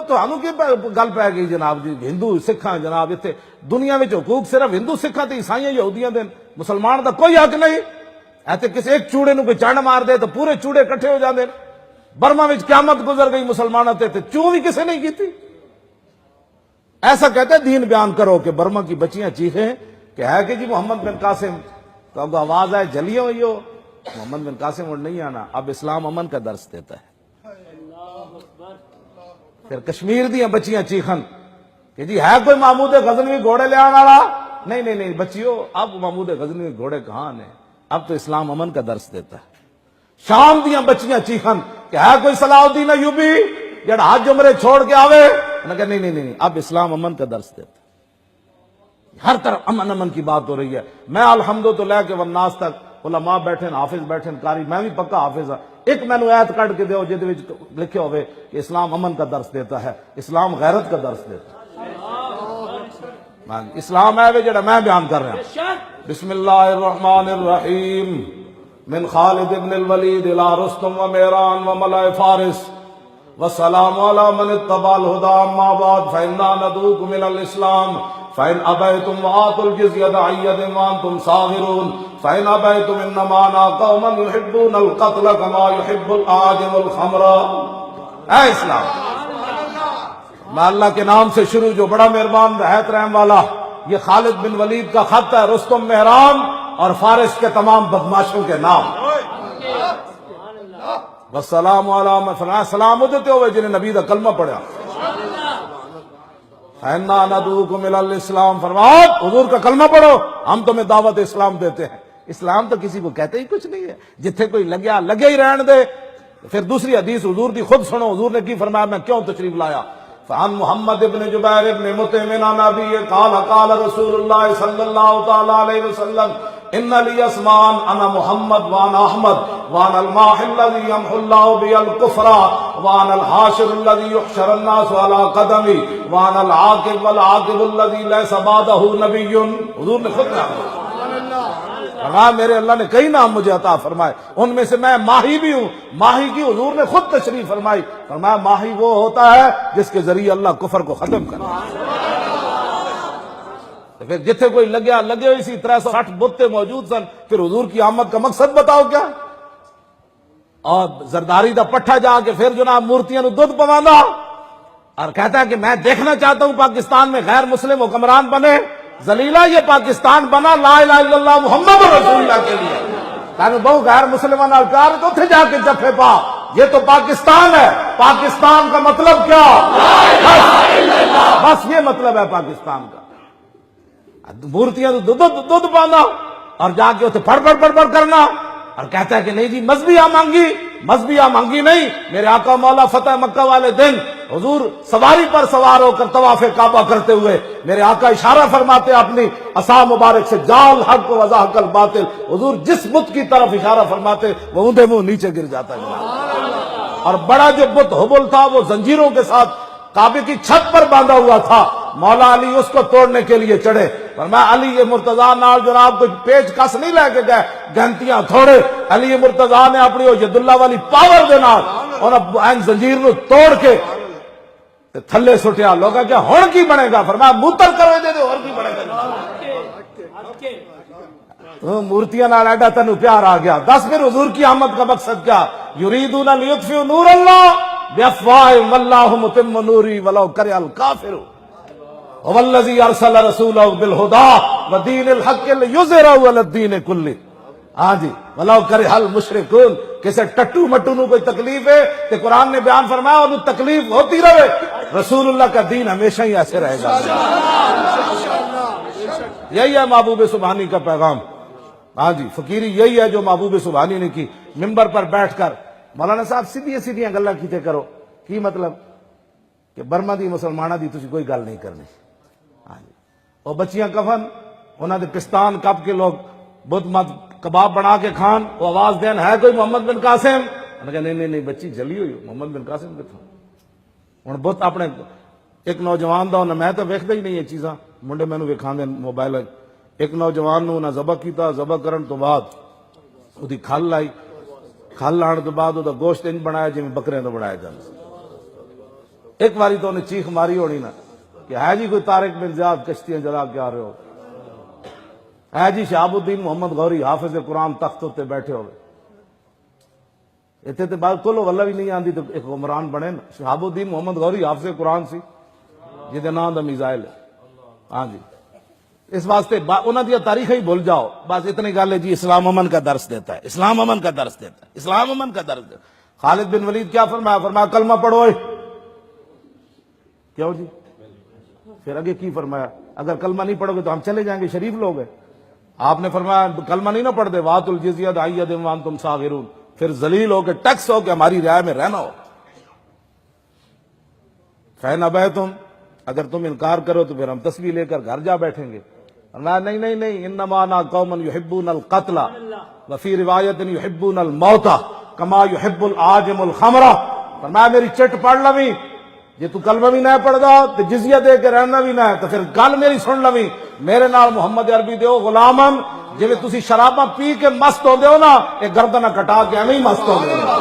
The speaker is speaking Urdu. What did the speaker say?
ਤੁਹਾਨੂੰ ਕੀ ਗੱਲ ਪੈ ਗਈ ਜਨਾਬ ਜੀ, ਹਿੰਦੂ ਸਿੱਖਾਂ ਜਨਾਬ, ਇੱਥੇ ਦੁਨੀਆ ਵਿੱਚ ਹਕੂਕ ਸਿਰਫ ਹਿੰਦੂ ਸਿੱਖਾਂ ਤੇ ਈਸਾਈਆਂ ਯਹੂਦੀਆਂ ਦੇ, ਮੁਸਲਮਾਨ ਦਾ ਕੋਈ ਹੱਕ ਨਹੀਂ। ਇੱਥੇ ਕਿਸੇ ਇੱਕ ਚੂੜੇ ਨੂੰ ਕੋਈ ਚੰਡ ਮਾਰ ਦੇ ਤਾਂ ਪੂਰੇ ਚੂੜੇ ਇਕੱਠੇ ਹੋ ਜਾਂਦੇ ਨੇ। برما میں قیامت گزر گئی مسلمانوں تے چوں بھی کسی نہیں کی. ایسا کہتے دین بیان کرو کہ برما کی بچیاں چیخیں کہ ہے کہ جی محمد بن قاسم تو اب آواز آئے جلیے ہوئی ہو، محمد بن قاسم اور نہیں آنا. اب اسلام امن کا درس دیتا ہے. پھر کشمیر دیاں بچیاں چیخن کہ جی ہے کوئی محمود غزنوی گھوڑے لے آنے والا؟ نہیں نہیں نہیں بچیو، اب محمود غزنوی گھوڑے کہاں ہیں، اب تو اسلام امن کا درس دیتا ہے. شام دیاں بچیاں چیخن کہ ہے کوئی صلاح الدین ایوبی جڑا حج عمرے چھوڑ کے آوے؟ انہوں نے کہا نہیں نہیں نہیں، اب اسلام امن کا درس دیتا ہے. ہر طرف امن امن کی بات ہو رہی ہے. میں الحمد تو لے کے والناس تک علماء بیٹھے حافظ بیٹھے قاری، میں بھی پکا حافظ ہاں. ایک میں نے آیت کٹ کے دیو جہد وچ لکھے ہوئے کہ اسلام امن کا درس دیتا ہے، اسلام غیرت کا درس دیتا ہے. اسلام ہے جڑا میں بیان کر رہا ہوں. بسم اللہ الرحمن الرحیم. من خالد بن الولید الى رستم و میران و ملائے فارس والسلام علی من اتبع الہدى اما بعد فإنا ندعوکم من الاسلام فإن ابیتم وآتوا الجزیۃ عن ید وانتم صاغرون فإن ابیتم انما انا قوما يحبون القتل كما يحب الأعاجم الخمر. اے اسلام، میں اللہ کے نام سے شروع، جو بڑا مہربان رحمت رحم والا. یہ خالد بن ولید کا خط ہے، رستم مہران اور فارس کے تمام بدماشوں کے نام. والسلام علیہ فرمایا سلام دیتے ہوئے جنہیں نبی دا کلمہ پڑھا. فإنا ندعوکم الی الاسلام، فرمایا حضور کا کلمہ پڑھو، ہم تمہیں دعوت اسلام دیتے ہیں. اسلام تو کسی کو کہتے ہی کچھ نہیں ہے، جتھے کوئی لگیا لگے ہی رہن دے. پھر دوسری حدیث حضور دی خود سنو، حضور نے کی فرمایا میں کیوں تشریف لایا. فعن محمد ابن جبیر ابن مطعم عن ابی قال قال رسول اللہ صلی اللہ تعالی علیہ وسلم ان لی اسمان انا محمد وانا احمد وانا الماح الذي يمحو الله بي الكفر وانا الحاشر الذي يحشر الناس على قدمي وانا العاقب والعاقب الذي ليس بعده نبي. حضور نے خود کہا میرے اللہ نے کئی نام مجھے عطا فرمائے، ان میں سے میں ماہی بھی ہوں. ماہی کی حضور نے خود تشریف فرمائی. فرمایا ماہی وہ ہوتا ہے جس کے ذریعے اللہ کفر کو ختم کرتا ہے. پھر جتھے کوئی لگیا لگے ہوئی سی 360 بتیں موجود سن. پھر حضور کی آمد کا مقصد بتاؤ کیا؟ اور زرداری دا پٹھا جا کے پھر جناب مورتیاں نو دودھ پواندا اور کہتا ہے کہ میں دیکھنا چاہتا ہوں پاکستان میں غیر مسلم حکمران بنے. ذلیلہ یہ پاکستان بنا لا الہ الا اللہ محمد رسول اللہ کے لیے، تاکہ بہو غیر مسلمان پیار تو اتنے جا کے جفے پا. یہ تو پاکستان ہے. پاکستان کا مطلب کیا؟ بس یہ مطلب ہے پاکستان کا. مورتیاں دودھ پانا اور جا کے اتنے پڑھ پڑھ پڑھ پڑھ کرنا اور کہتا ہے کہ نہیں جی مذہبیہ مانگی. مذہبیہ مانگی نہیں. میرے آقا مولا فتح مکہ والے دن حضور سواری پر سوار ہو کر طواف کعبہ کرتے ہوئے میرے آقا اشارہ فرماتے اپنی عصا مبارک سے جال حق و وضاحق الباطل. حضور جس بت کی طرف اشارہ فرماتے وہ اندھے منہ نیچے گر جاتا ہے. اور بڑا جو بت حبل تھا وہ زنجیروں کے ساتھ کعبے کی چھت پر باندھا ہوا تھا. مولا علی اس کو توڑنے کے لیے چڑھے. فرمایا علی یہ مرتضیٰ نال جناب کوئی پیچ کس نہیں لے کے گئے گھنٹیاں تھوڑے. علی مرتضیٰ نے اپنی ید اللہ والی پاور دے نال اور زنجیر نو توڑ کے تھلے سٹیا. لوگا کیا ہن کی بنے گا؟ فرمایا موتر کرو دے دے اور کی بنے گا. مورتیاں نال ایڈا تینوں پیار آ گیا. دس پھر حضور کی آمد کا مقصد کیا؟ یریدون لیطفئوا نور اللہ بافواہہم واللہ متم نورہ ولو کرہ الکافرون هو الذی ارسل رسولہ بالہدی ودین الحق لیظہرہ علی الدین کلہ. ہاں جی ولو کرہ المشرکون. کسی ٹٹو مٹو نو کوئی تکلیف ہے تو قرآن نے بیان فرمایا انہوں تکلیف ہوتی رہے. رسول اللہ کا دین ہمیشہ ہی ایسے رہے گا. یہی ہے محبوب سبحانی کا پیغام. ہاں جی فقیری یہی ہے جو محبوب سبحانی نے کی. ممبر پر بیٹھ کر مولانا صاحب سیدھی سیدھیاں گلاں کیتے کرو. کی مطلب کہ برما دی مسلمانہ دی تسی کوئی گل نہیں کرنی. ہاں جی وہ بچیاں کفن انہوں نے پستان کپ کے لوگ بدھ مت کباب بنا کے کھان. وہ آواز دین ہے کوئی محمد بن قاسم؟ انہوں نے کہا نہیں نہیں نہیں بچی جلی ہوئی محمد بن قاسم کتوں. ہوں بت اپنے ایک نوجوان دا انہیں میں تو ویکھدا ہی نہیں یہ چیزاں. منڈے مینوں ویکھان دے موبائل. ایک نوجوان نو انہیں ذبح کیتا. ذبح کرن تو بعد وہی کھل لائی. کھل لانے تو بعد وہ گوشت انج بنایا جی بکرے تو بنایا جاتا. ایک باری تو انہیں چیخ ماری ہونی نا کہ ہے جی کوئی طارق بن زیاد کشتیاں جلا کے آ رہے ہو، ہے جی شہاب الدین محمد غوری حافظ قرآن تخت ہوتے بیٹھے ہوئے، اتنے تو بات کلو واللہ بھی نہیں آتی تو ایک عمران بنے نا۔ شہاب الدین محمد غوری حافظ قرآن سی جہاں نام دا میزائل ہے، ہاں جی، اس واسطے انہوں نے تاریخ ہی بھول جاؤ، بس اتنی گل ہے جی اسلام امن کا درس دیتا ہے، اسلام امن کا درس دیتا ہے، اسلام امن کا درس دیتا ہے۔ خالد بن ولید کیا فرمایا؟ فرمایا کلمہ پڑھو۔ کیوں جی؟ پھر آگے کی فرمایا؟ اگر کلمہ نہیں پڑھو گے تو ہم چلے جائیں گے، شریف لوگ ہیں۔ آپ نے فرمایا کلمہ نہیں نہ پڑھ دے، وَآتُوا الْجِزْيَةَ عَنْ يَدٍ وَأَنْتُمْ صَاغِرُونَ، پھر ذلیل ہو کے ٹیکس ہو کے ہماری رعایا میں رہنا ہو۔ فَإِنْ أَبَيْتُمْ، اگر تم انکار کرو تو پھر ہم تسبیح لے کر گھر جا بیٹھیں گے۔ فرمایا نہیں نہیں نہیں، انما انا قوم يحبون القتل وفي روایت يحبون الموت كما يحب العاجم الخمر۔ فرمایا میری چٹ پڑھ لویں، جے تو کلمہ بھی نہ پڑھ دا تو جزیہ دے کے رہنا بھی نہ ہے تو پھر گل میری سن لویں، میرے نال محمد عربی دیو غلامن، جی تسی شراباں پی کے مست ہوندے ہو نا، یہ گردناں کٹا کے ایویں ہی مست ہوندے ہو۔